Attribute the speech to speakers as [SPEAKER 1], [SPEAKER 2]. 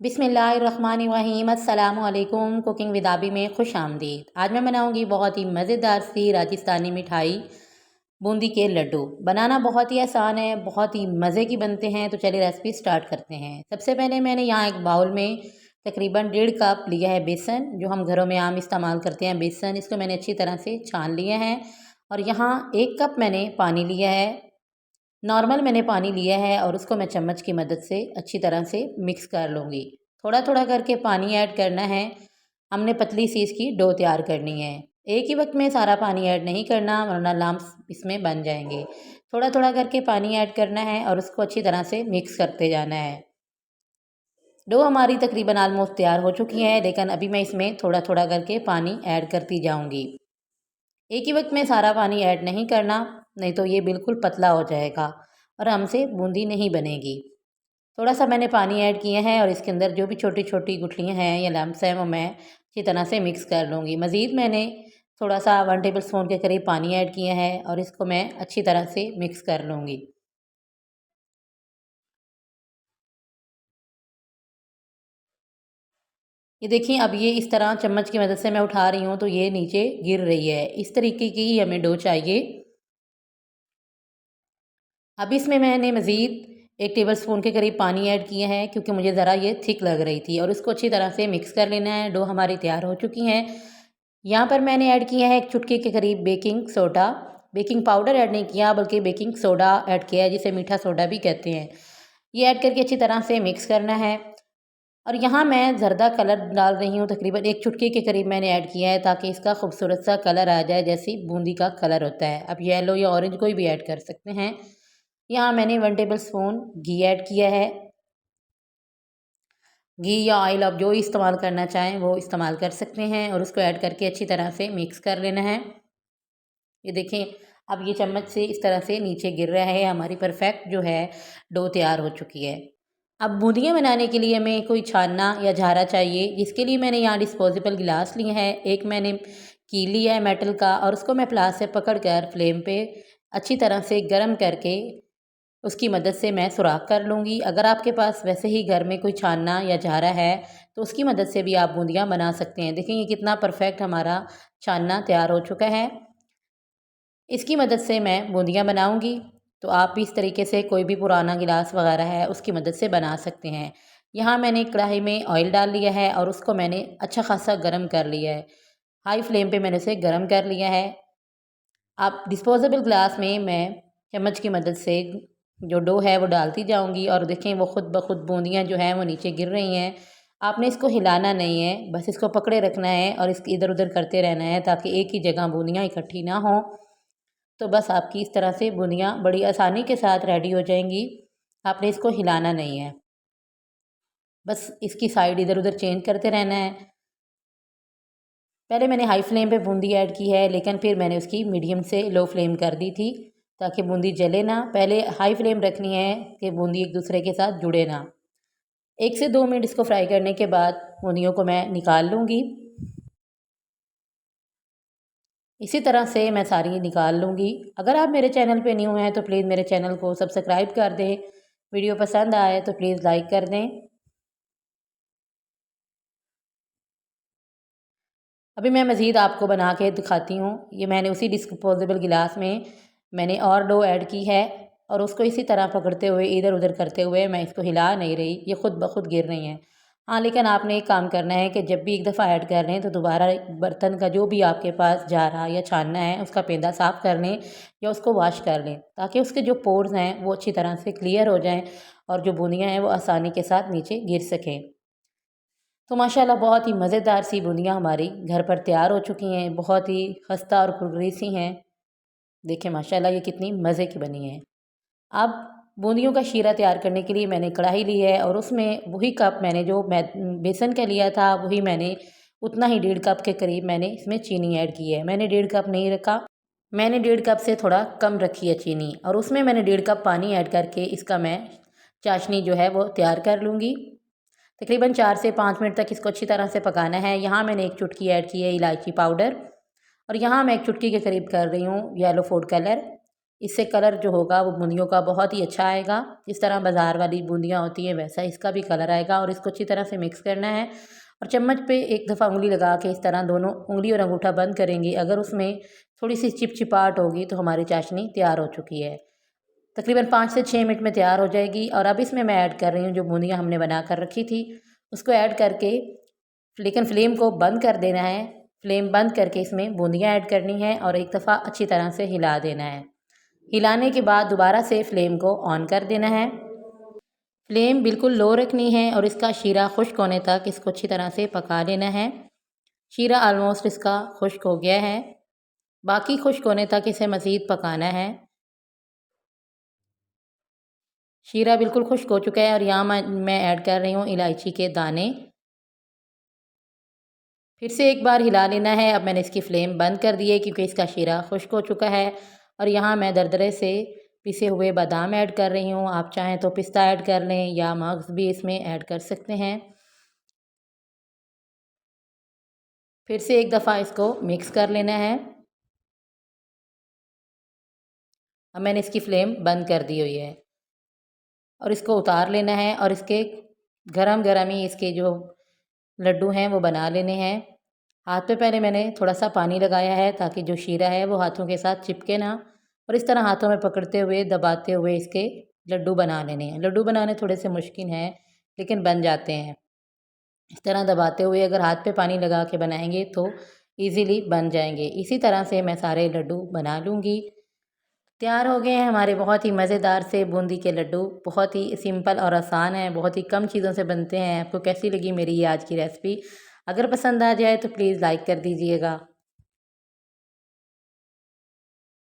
[SPEAKER 1] बिस्मिल्लाहिर्रहमानिर्रहीम अस्सलामुअलैकुम। Cooking with आबी में खुश आमदीद। आज मैं बनाऊंगी बहुत ही मज़ेदार सी राजस्थानी मिठाई बूंदी के लड्डू। बनाना बहुत ही आसान है, बहुत ही मज़े की बनते हैं। तो चलिए रेसिपी स्टार्ट करते हैं। सबसे पहले मैंने यहाँ एक बाउल में तकरीबन 1.5 कप लिया है बेसन, जो हम घरों में आम इस्तेमाल करते हैं बेसन। इसको मैंने अच्छी तरह से छान लिया है। और यहाँ 1 कप मैंने पानी लिया है, नॉर्मल मैंने पानी लिया है, और उसको मैं चम्मच की मदद से अच्छी तरह से मिक्स कर लूँगी। थोड़ा थोड़ा करके पानी ऐड करना है। हमने पतली सी इसकी डो तैयार करनी है। एक ही वक्त में सारा पानी ऐड नहीं करना, वरना लम्स इसमें बन जाएंगे। थोड़ा थोड़ा करके पानी ऐड करना है और उसको अच्छी तरह से मिक्स करते जाना है। डो हमारी तकरीबन आलमोस्ट तैयार हो चुकी है, लेकिन अभी मैं इसमें थोड़ा थोड़ा करके पानी ऐड करती जाऊँगी। एक ही वक्त में सारा पानी ऐड नहीं करना, नहीं तो ये बिल्कुल पतला हो जाएगा और हमसे बूंदी नहीं बनेगी। थोड़ा सा मैंने पानी ऐड किया है और इसके अंदर जो भी छोटी छोटी गुठलियाँ हैं या लम्प्स हैं वो मैं अच्छी तरह से मिक्स कर लूँगी। मज़ीद मैंने थोड़ा सा 1 टेबल स्पून के करीब पानी ऐड किया है और इसको मैं अच्छी तरह से मिक्स कर लूँगी। ये देखिए, अब ये इस तरह चम्मच की मदद से मैं उठा रही हूँ तो ये नीचे गिर रही है। इस तरीके की ही हमें डो चाहिए। अब इसमें मैंने मज़ीद 1 टेबल स्पून के करीब पानी ऐड किया है, क्योंकि मुझे ज़रा ये थिक लग रही थी, और इसको अच्छी तरह से मिक्स कर लेना है। डो हमारी तैयार हो चुकी हैं। यहाँ पर मैंने ऐड किया है 1 चुटकी के करीब baking soda. Baking powder add नहीं किया, बल्कि बेकिंग सोडा ऐड किया है, जिसे मीठा सोडा भी कहते हैं। ये ऐड करके अच्छी तरह से मिक्स करना है। और यहाँ मैं ज़र्दा कलर डाल रही हूँ, तकरीबन 1 चुटकी के करीब मैंने ऐड किया है, ताकि इसका खूबसूरत सा कलर आ जाए, जैसी बूंदी का कलर होता है। अब येलो या ऑरेंज कोई भी ऐड कर सकते हैं। यहाँ मैंने 1 टेबल स्पून घी ऐड किया है। घी या ऑयल आप जो इस्तेमाल करना चाहें वो इस्तेमाल कर सकते हैं, और उसको ऐड करके अच्छी तरह से मिक्स कर लेना है। ये देखें, अब ये चम्मच से इस तरह से नीचे गिर रहा है। हमारी परफेक्ट जो है डो तैयार हो चुकी है। अब बूंदियाँ बनाने के लिए हमें कोई छानना या झारा चाहिए, जिसके लिए मैंने यहाँ डिस्पोजेबल गिलास लिए हैं। एक मैंने कील लिया है मेटल का, और उसको मैं प्लास से पकड़ कर फ्लेम पे अच्छी तरह से गर्म करके उसकी मदद से मैं सुराख कर लूँगी। अगर आपके पास वैसे ही घर में कोई छानना या झारा है तो उसकी मदद से भी आप बूंदियाँ बना सकते हैं। देखिए, ये कितना परफेक्ट हमारा छानना तैयार हो चुका है। इसकी मदद से मैं बूंदियाँ बनाऊँगी। तो आप भी इस तरीके से कोई भी पुराना गिलास वगैरह है उसकी मदद से बना सकते हैं। यहाँ मैंने कढ़ाई में ऑयल डाल लिया है और उसको मैंने अच्छा खासा गर्म कर लिया है। हाई फ्लेम पे मैंने उसे गर्म कर लिया है। आप डिस्पोजेबल ग्लास में मैं चम्मच की मदद से जो डो है वो डालती जाऊंगी, और देखें वो खुद ब खुद बूंदियाँ जो हैं वो नीचे गिर रही हैं। आपने इसको हिलाना नहीं है, बस इसको पकड़े रखना है और इसकी इधर उधर करते रहना है, ताकि एक ही जगह बूंदियाँ इकट्ठी ना हो। तो बस आपकी इस तरह से बूंदियाँ बड़ी आसानी के साथ रेडी हो जाएंगी। आपने इसको हिलाना नहीं है, बस इसकी साइड इधर उधर चेंज करते रहना है। पहले मैंने हाई फ्लेम पे बूंदी ऐड की है, लेकिन फिर मैंने उसकी मीडियम से लो फ्लेम कर दी थी, ताकि बूंदी जले ना। पहले हाई फ्लेम रखनी है कि बूंदी एक दूसरे के साथ जुड़े ना। 1 से 2 मिनट इसको फ्राई करने के बाद बूंदियों को मैं निकाल लूँगी। इसी तरह से मैं सारी निकाल लूँगी। अगर आप मेरे चैनल पे न्यू हैं तो प्लीज़ मेरे चैनल को सब्सक्राइब कर दें। वीडियो पसंद आए तो प्लीज़ लाइक कर दें। अभी मैं मज़ीद आपको बना के दिखाती हूँ। ये मैंने उसी डिस्पोजेबल गिलास में मैंने और डो ऐड की है, और उसको इसी तरह पकड़ते हुए इधर उधर करते हुए मैं इसको हिला नहीं रही, ये खुद ब खुद गिर रही हैं। हाँ, लेकिन आपने एक काम करना है कि जब भी एक दफ़ा ऐड कर लें तो दोबारा बर्तन का जो भी आपके पास जारा या छानना है उसका पेंदा साफ़ कर लें, या उसको वॉश कर लें, ताकि उसके जो पोर्स हैं वो अच्छी तरह से क्लियर हो जाएँ, और जो बूंदियाँ हैं वो आसानी के साथ नीचे गिर सकें। तो माशाल्लाह बहुत ही मज़ेदार सी बूंदियाँ हमारी घर पर तैयार हो चुकी हैं। बहुत ही खस्ता और कुरकुरी सी हैं। देखिए माशाल्लाह ये कितनी मज़े की बनी है। अब बूंदियों का शीरा तैयार करने के लिए मैंने कढ़ाई ली है, और उसमें वही कप मैंने जो मैं बेसन का लिया था, वही मैंने उतना ही 1.5 कप के करीब मैंने इसमें चीनी ऐड की है। मैंने 1.5 कप नहीं रखा, मैंने 1.5 कप से थोड़ा कम रखी है चीनी, और उसमें मैंने 1.5 कप पानी ऐड करके इसका मैं चाशनी जो है वो तैयार कर लूँगी। तकरीबन 4 से 5 मिनट तक इसको अच्छी तरह से पकाना है। यहाँ मैंने 1 चुटकी ऐड की है इलायची पाउडर, और यहाँ मैं 1 चुटकी के करीब कर रही हूँ येलो फूड कलर। इससे कलर जो होगा वो बूंदियों का बहुत ही अच्छा आएगा। जिस तरह बाज़ार वाली बूंदियाँ होती हैं वैसा इसका भी कलर आएगा। और इसको अच्छी तरह से मिक्स करना है और चम्मच पे एक दफ़ा उंगली लगा के इस तरह दोनों उंगली और अंगूठा बंद करेंगे। अगर उसमें थोड़ी सी चिपचिपाहट होगी तो हमारी चाशनी तैयार हो चुकी है। तकरीबन 5 से 6 मिनट में तैयार हो जाएगी। और अब इसमें मैं ऐड कर रही हूँ जो बूंदियाँ हमने बना कर रखी थी, उसको ऐड करके, लेकिन फ्लेम को बंद कर देना है। फ्लेम बंद करके इसमें बूंदियाँ ऐड करनी है और एक दफ़ा अच्छी तरह से हिला देना है। हिलाने के बाद दोबारा से फ्लेम को ऑन कर देना है। फ्लेम बिल्कुल लो रखनी है और इसका शीरा खुश्क होने तक इसको अच्छी तरह से पका लेना है। शीरा ऑलमोस्ट इसका खुश्क हो गया है, बाकी खुश्क होने तक इसे मज़ीद पकाना है। शीरा बिल्कुल खुश्क हो चुका है और यहाँ मैं ऐड कर रही हूँ इलायची के दाने। फिर से एक बार हिला लेना है। अब मैंने इसकी फ्लेम बंद कर दी है क्योंकि इसका शीरा खुश्क हो चुका है। और यहाँ मैं दरदरे से पिसे हुए बादाम ऐड कर रही हूँ। आप चाहें तो पिस्ता ऐड कर लें या मग्स भी इसमें ऐड कर सकते हैं। फिर से एक दफ़ा इसको मिक्स कर लेना है। अब मैंने इसकी फ्लेम बंद कर दी हुई है और इसको उतार लेना है और इसके गरम गरम ही इसके जो लड्डू हैं वो बना लेने हैं। हाथ पे पहले मैंने थोड़ा सा पानी लगाया है ताकि जो शीरा है वो हाथों के साथ चिपके ना, और इस तरह हाथों में पकड़ते हुए दबाते हुए इसके लड्डू बना लेने हैं। लड्डू बनाने थोड़े से मुश्किल हैं लेकिन बन जाते हैं। इस तरह दबाते हुए अगर हाथ पे पानी लगा के बनाएंगे तो ईज़िली बन जाएंगे। इसी तरह से मैं सारे लड्डू बना लूँगी। तैयार हो गए हैं हमारे बहुत ही मज़ेदार से बूंदी के लड्डू। बहुत ही सिंपल और आसान है, बहुत ही कम चीज़ों से बनते हैं। आपको कैसी लगी मेरी ये आज की रेसिपी? अगर पसंद आ जाए तो प्लीज़ लाइक कर दीजिएगा।